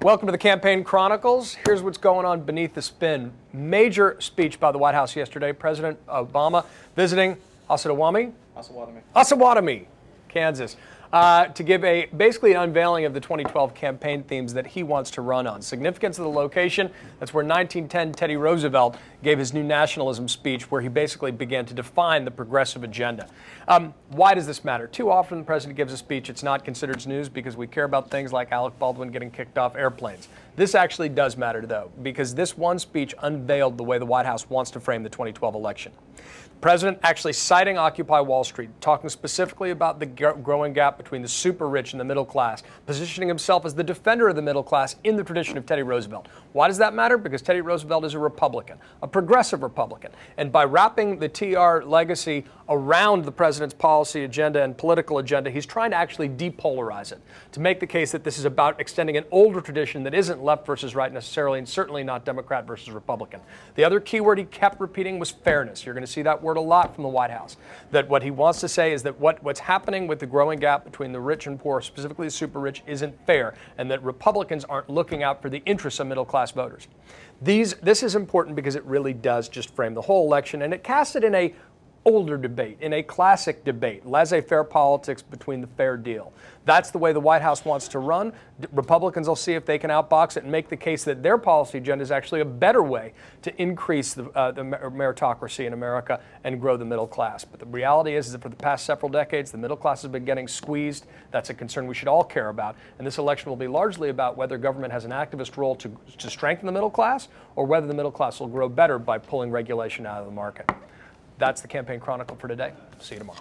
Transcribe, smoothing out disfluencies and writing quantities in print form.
Welcome to the Campaign Chronicles. Here's what's going on beneath the spin. Major speech by the White House yesterday. President Obama visiting Osawatomie, Kansas, to give basically an unveiling of the 2012 campaign themes that he wants to run on. Significance of the location, that's where 1910 Teddy Roosevelt gave his new nationalism speech, where he basically began to define the progressive agenda. Why does this matter? Too often the president gives a speech, it's not considered news because we care about things like Alec Baldwin getting kicked off airplanes. This actually does matter, though, because this one speech unveiled the way the White House wants to frame the 2012 election. The president actually citing Occupy Wall Street, talking specifically about the growing gap between the super rich and the middle class, positioning himself as the defender of the middle class in the tradition of Teddy Roosevelt. Why does that matter? Because Teddy Roosevelt is a Republican, a progressive Republican. And by wrapping the TR legacy around the president's policy agenda and political agenda, he's trying to actually depolarize it, to make the case that this is about extending an older tradition that isn't left versus right necessarily, and certainly not Democrat versus Republican. The other key word he kept repeating was fairness. You're going to see that word a lot from the White House. That what he wants to say is that what's happening with the growing gap between the rich and poor, specifically the super rich, isn't fair, and that Republicans aren't looking out for the interests of middle-class voters. This is important because it really does just frame the whole election, and it casts it in a older debate, in a classic debate, laissez-faire politics between the fair deal. That's the way the White House wants to run. Republicans will see if they can outbox it and make the case that their policy agenda is actually a better way to increase the meritocracy in America and grow the middle class. But the reality is that for the past several decades, the middle class has been getting squeezed. That's a concern we should all care about. And this election will be largely about whether government has an activist role to strengthen the middle class, or whether the middle class will grow better by pulling regulation out of the market. That's the Campaign Chronicle for today. See you tomorrow.